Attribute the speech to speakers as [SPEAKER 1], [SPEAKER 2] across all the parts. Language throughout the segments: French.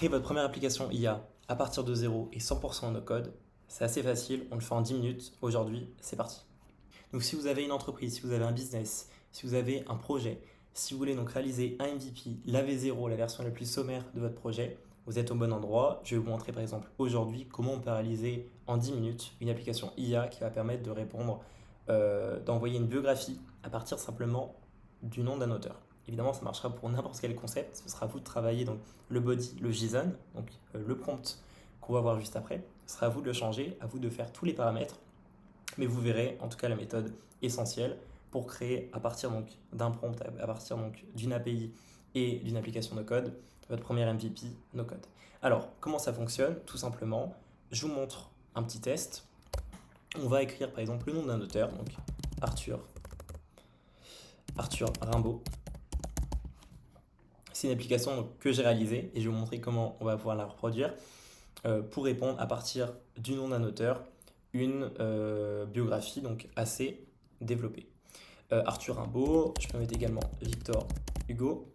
[SPEAKER 1] créer votre première application IA à partir de zéro et 100% no code, c'est assez facile, on le fait en 10 minutes. Aujourd'hui, c'est parti. Donc si vous avez une entreprise, si vous avez un business, si vous avez un projet, si vous voulez donc réaliser un MVP, la V0, la version la plus sommaire de votre projet, vous êtes au bon endroit. Je vais vous montrer par exemple aujourd'hui comment on peut réaliser en 10 minutes une application IA qui va permettre de répondre, d'envoyer une biographie à partir simplement du nom d'un auteur. Évidemment, ça marchera pour n'importe quel concept. Ce sera à vous de travailler donc le body, le JSON, donc le prompt qu'on va voir juste après. Ce sera à vous de le changer, à vous de faire tous les paramètres. Mais vous verrez en tout cas la méthode essentielle pour créer à partir donc d'un prompt, à partir donc d'une API et d'une application no code, votre premier MVP no code. Alors, comment ça fonctionne? Tout simplement, je vous montre un petit test. On va écrire par exemple le nom d'un auteur, donc Arthur Rimbaud. C'est une application donc, que j'ai réalisée et je vais vous montrer comment on va pouvoir la reproduire pour répondre à partir du nom d'un auteur une biographie donc assez développée. Arthur Rimbaud, je peux mettre également Victor Hugo.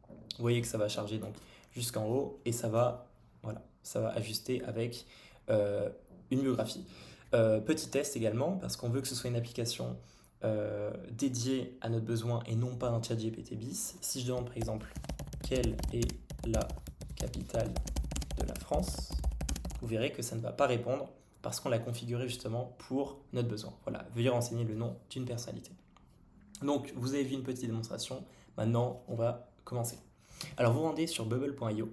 [SPEAKER 1] Vous voyez que ça va charger donc jusqu'en haut et ça va, voilà, ça va ajuster avec une biographie. Petit test également, parce qu'on veut que ce soit une application dédiée à notre besoin et non pas un chat GPT bis. Si je demande par exemple quelle est la capitale de la France, vous verrez que ça ne va pas répondre parce qu'on l'a configuré justement pour notre besoin. Voilà, veuillez renseigner le nom d'une personnalité. Donc, vous avez vu une petite démonstration. Maintenant, on va commencer. Alors, vous rendez sur bubble.io.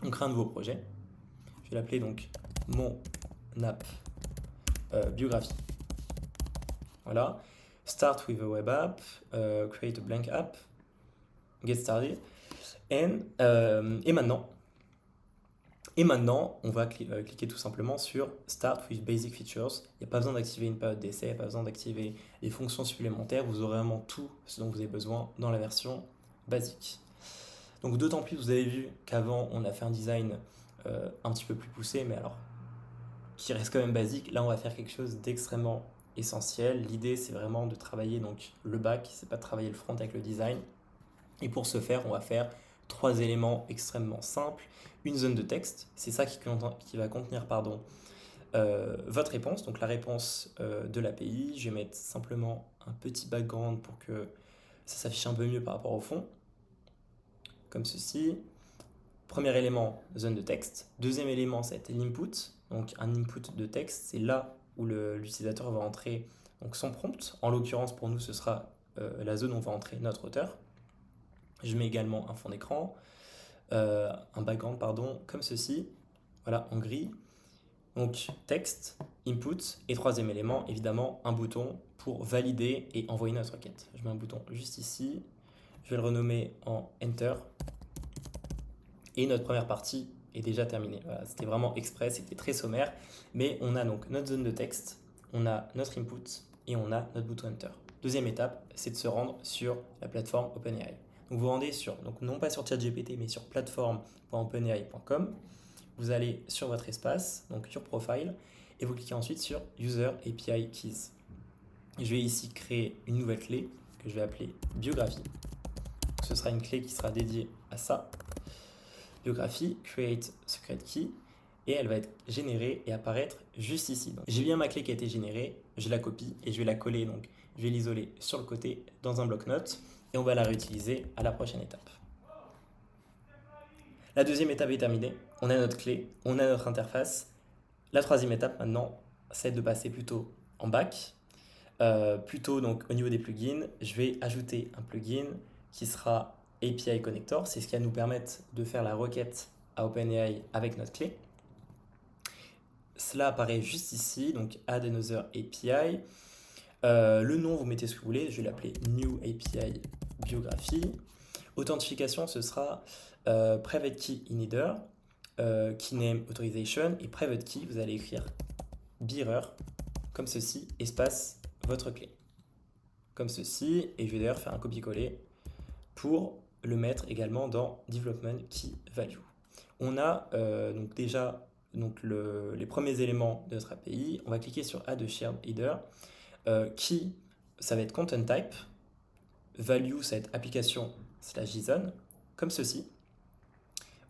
[SPEAKER 1] On crée un nouveau projet. Je vais l'appeler donc mon app biographie. Voilà. Start with a web app. Create a blank app. Get started. Et maintenant, on va cliquer tout simplement sur Start with Basic Features. Il n'y a pas besoin d'activer une période d'essai, il n'y a pas besoin d'activer les fonctions supplémentaires. Vous aurez vraiment tout ce dont vous avez besoin dans la version basique. Donc d'autant plus, vous avez vu qu'avant, on a fait un design un petit peu plus poussé, mais alors qui reste quand même basique. Là, on va faire quelque chose d'extrêmement essentiel. L'idée, c'est vraiment de travailler donc le back, c'est pas de travailler le front avec le design. Et pour ce faire, on va faire 3 éléments extrêmement simples. Une zone de texte, c'est ça qui va contenir votre réponse, donc la réponse de l'API. Je vais mettre simplement un petit background pour que ça s'affiche un peu mieux par rapport au fond, comme ceci. Premier élément, zone de texte. Deuxième élément, c'est l'input. Donc un input de texte, c'est là où l'utilisateur va entrer donc son prompt. En l'occurrence, pour nous, ce sera la zone où on va entrer notre auteur. Je mets également un fond d'écran, un background, pardon, comme ceci, voilà, en gris. Donc texte, input, et troisième élément, évidemment, un bouton pour valider et envoyer notre requête. Je mets un bouton juste ici, je vais le renommer en Enter, et notre première partie est déjà terminée. Voilà, c'était vraiment express, c'était très sommaire, mais on a donc notre zone de texte, on a notre input, et on a notre bouton Enter. Deuxième étape, c'est de se rendre sur la plateforme OpenAI. Donc vous rendez sur, donc non pas sur ChatGPT, mais sur plateforme.openai.com. Vous allez sur votre espace, donc Your Profile, et vous cliquez ensuite sur User API Keys. Je vais ici créer une nouvelle clé que je vais appeler biographie. Ce sera une clé qui sera dédiée à ça. Biographie, create secret key, et elle va être générée et apparaître juste ici. Donc, j'ai bien ma clé qui a été générée, je la copie et je vais la coller, donc je vais l'isoler sur le côté dans un bloc-notes et on va la réutiliser à la prochaine étape. La deuxième étape est terminée, on a notre clé, on a notre interface. La troisième étape maintenant, c'est de passer plutôt en back. Plutôt donc au niveau des plugins, je vais ajouter un plugin qui sera API Connector. C'est ce qui va nous permettre de faire la requête à OpenAI avec notre clé. Cela apparaît juste ici, donc Add Another API. Le nom, vous mettez ce que vous voulez. Je vais l'appeler New API Biographie. Authentification, ce sera Private Key Inheader, Key Name Authorization, et Private Key, vous allez écrire bearer, comme ceci, espace votre clé. Comme ceci, et je vais d'ailleurs faire un copier-coller pour le mettre également dans Development Key Value. On a donc déjà les premiers éléments de notre API. On va cliquer sur Add a Shared Header. Key, ça va être Content Type. Value, ça va être application/JSON, comme ceci.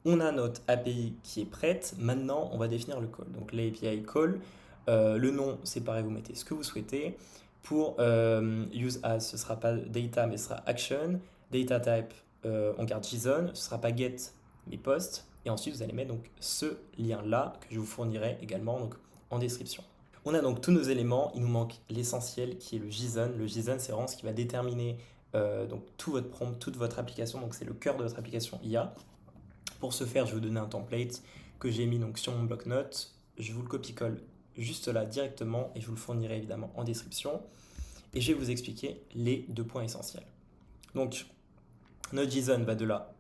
[SPEAKER 1] On a notre API qui est prête. Maintenant, on va définir le call. Donc l'API call, le nom, c'est pareil, vous mettez ce que vous souhaitez. Pour use as, ce ne sera pas data, mais ce sera action. Data type, on garde JSON. Ce ne sera pas get, mais post. Et ensuite, vous allez mettre donc ce lien-là que je vous fournirai également donc, en description. On a donc tous nos éléments. Il nous manque l'essentiel qui est le JSON. Le JSON, c'est vraiment ce qui va déterminer donc, tout votre prompt, toute votre application. Donc c'est le cœur de votre application IA. Pour ce faire, je vais vous donner un template que j'ai mis donc sur mon bloc-notes. Je vous le copie-colle juste là directement et je vous le fournirai évidemment en description. Et je vais vous expliquer les 2 points essentiels. Donc, notre JSON va de là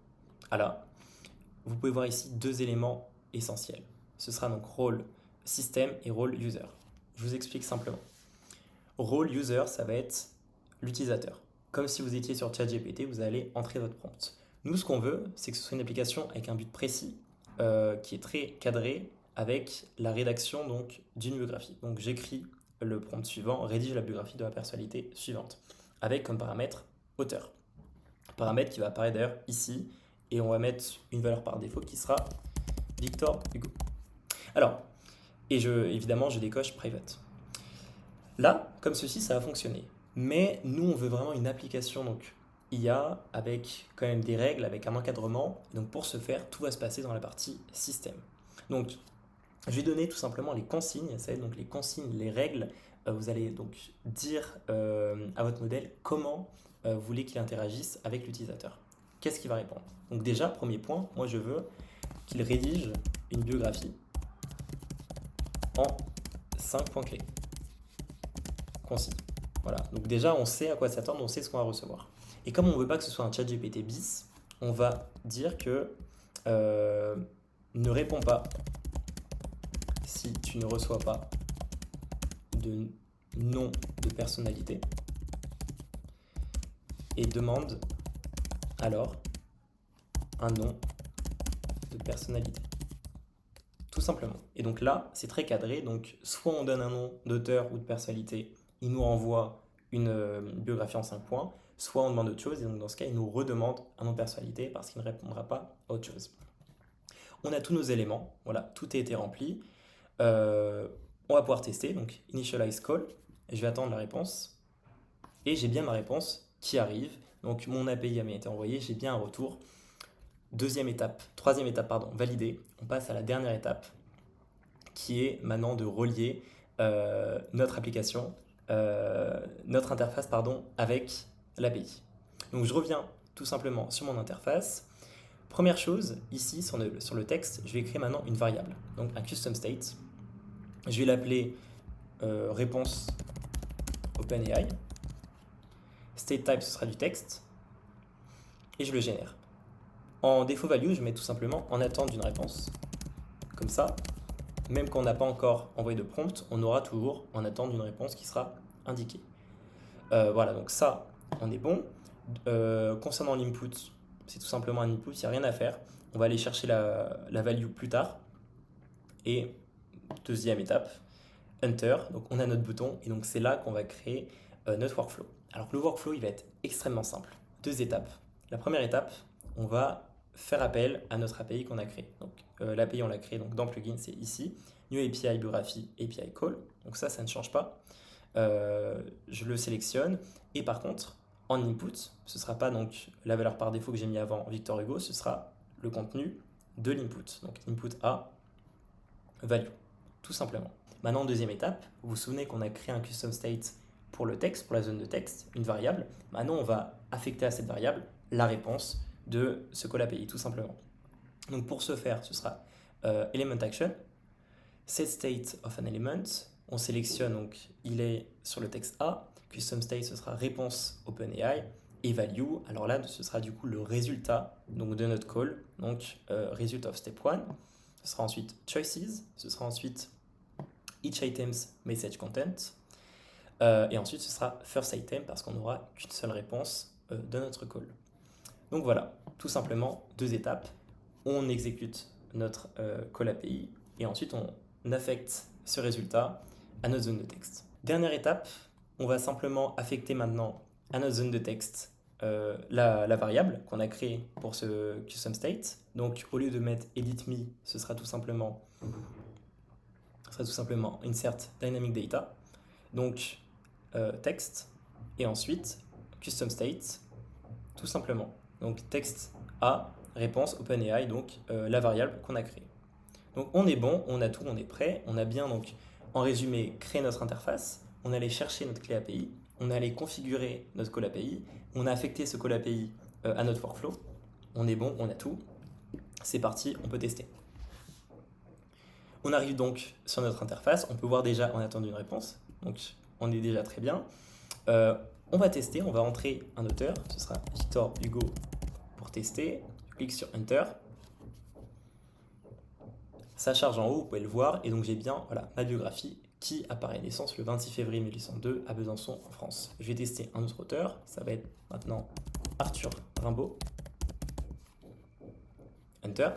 [SPEAKER 1] à là. Vous pouvez voir ici 2 éléments essentiels. Ce sera donc role system et role user. Je vous explique simplement. Role user, ça va être l'utilisateur. Comme si vous étiez sur ChatGPT, vous allez entrer votre prompt. Nous, ce qu'on veut, c'est que ce soit une application avec un but précis, qui est très cadré, avec la rédaction donc d'une biographie. Donc j'écris le prompt suivant, rédige la biographie de la personnalité suivante, avec comme paramètre auteur. Paramètre qui va apparaître d'ailleurs ici, et on va mettre une valeur par défaut qui sera Victor Hugo. Alors, évidemment, je décoche private. Là, comme ceci, ça va fonctionner. Mais nous, on veut vraiment une application donc IA avec quand même des règles, avec un encadrement. Donc pour ce faire, tout va se passer dans la partie système. Donc je vais donner tout simplement les consignes, ça va être donc les consignes, les règles. Vous allez donc dire à votre modèle comment vous voulez qu'il interagisse avec l'utilisateur. Qu'est-ce qu'il va répondre? Donc déjà, premier point, moi je veux qu'il rédige une biographie en 5 points clés. Concis. Voilà, donc déjà on sait à quoi s'attendre, on sait ce qu'on va recevoir. Et comme on ne veut pas que ce soit un chat GPT bis, on va dire que ne réponds pas si tu ne reçois pas de nom de personnalité et demande alors un nom de personnalité. Tout simplement. Et donc là, c'est très cadré. Donc soit on donne un nom d'auteur ou de personnalité, il nous renvoie une biographie en 5 points, soit on demande autre chose, et donc dans ce cas, il nous redemande un nom de personnalité parce qu'il ne répondra pas à autre chose. On a tous nos éléments, voilà, tout a été rempli. On va pouvoir tester, donc initialize call, et je vais attendre la réponse, et j'ai bien ma réponse qui arrive. Donc mon API a bien été envoyé, j'ai bien un retour. Troisième étape, validée. On passe à la dernière étape, qui est maintenant de relier notre application, notre interface avec l'API. Donc je reviens tout simplement sur mon interface. Première chose, ici sur le texte, je vais créer maintenant une variable, donc un custom state. Je vais l'appeler réponse OpenAI. State type, ce sera du texte. Et je le génère. En default value, je mets tout simplement en attente d'une réponse. Comme ça, même quand on n'a pas encore envoyé de prompt, on aura toujours en attente d'une réponse qui sera indiquée. Voilà, donc ça, on est bon. Concernant l'input, c'est tout simplement un input, il n'y a rien à faire. On va aller chercher la value plus tard. Et deuxième étape, Enter. Donc on a notre bouton et donc c'est là qu'on va créer notre workflow. Alors le workflow, il va être extrêmement simple. 2 étapes. La première étape, on va faire appel à notre API qu'on a créé. Donc l'API, on l'a créé donc, dans Plugin, c'est ici. New API biographie, API call. Donc ça ne change pas. Je le sélectionne. Et par contre, en input, ce ne sera pas donc la valeur par défaut que j'ai mis avant Victor Hugo, ce sera le contenu de l'input. Donc input A, value, tout simplement. Maintenant, deuxième étape, vous vous souvenez qu'on a créé un custom state pour le texte, pour la zone de texte, une variable. Maintenant, on va affecter à cette variable la réponse de ce call API, tout simplement. Donc pour ce faire, ce sera element action, set state of an element. On sélectionne, donc il est sur le texte A. Custom state, ce sera réponse OpenAI. Et value, alors là, ce sera du coup le résultat donc, de notre call. Donc result of step 1. Ce sera ensuite choices. Ce sera ensuite each items message content. Et ensuite, ce sera first item parce qu'on n'aura qu'une seule réponse de notre call. Donc voilà, tout simplement 2 étapes. On exécute notre call API et ensuite on affecte ce résultat à notre zone de texte. Dernière étape, on va simplement affecter maintenant à notre zone de texte la variable qu'on a créée pour ce custom state. Donc au lieu de mettre edit me, ce sera tout simplement insert dynamic data. Donc texte et ensuite custom state tout simplement. Donc texte A, réponse OpenAI, donc la variable qu'on a créée. Donc on est bon, on a tout, on est prêt. On a bien donc en résumé créé notre interface. On allait chercher notre clé API. On allait configurer notre call API. On a affecté ce call API à notre workflow. On est bon, on a tout. C'est parti, on peut tester. On arrive donc sur notre interface. On peut voir déjà, on attend une réponse. Donc on est déjà très bien. On va tester, on va entrer un auteur. Ce sera Victor Hugo pour tester. Je clique sur Enter. Ça charge en haut, vous pouvez le voir. Et donc j'ai bien ma biographie qui apparaît. Naissance le 26 février 1802 à Besançon en France. Je vais tester un autre auteur. Ça va être maintenant Arthur Rimbaud. Enter.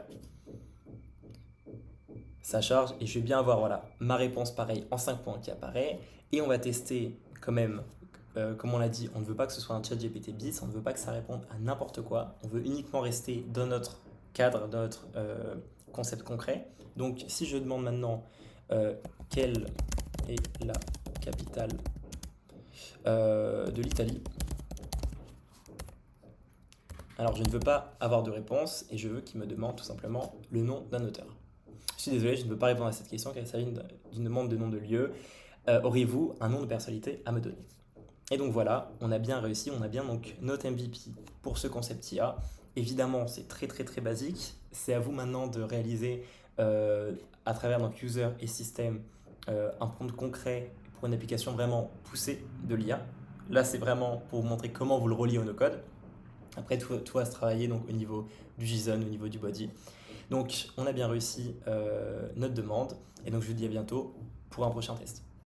[SPEAKER 1] Ça charge et je vais bien avoir ma réponse pareil en 5 points qui apparaît. Et on va tester quand même, comme on l'a dit, on ne veut pas que ce soit un chat GPT bis, on ne veut pas que ça réponde à n'importe quoi. On veut uniquement rester dans notre cadre, dans notre concept concret. Donc si je demande maintenant quelle est la capitale de l'Italie, alors je ne veux pas avoir de réponse et je veux qu'il me demande tout simplement le nom d'un auteur. Je suis désolé, je ne peux pas répondre à cette question car il s'agit d'une demande de nom de lieu. Auriez-vous un nom de personnalité à me donner? Et donc voilà, on a bien réussi, on a bien donc notre MVP pour ce concept IA. Évidemment, c'est très très très basique. C'est à vous maintenant de réaliser à travers donc user et système un prompt concret pour une application vraiment poussée de l'IA. Là, c'est vraiment pour vous montrer comment vous le reliez au no-code. Après, tout va se travailler donc, au niveau du JSON, au niveau du body. Donc, on a bien réussi notre demande. Et donc, je vous dis à bientôt pour un prochain test.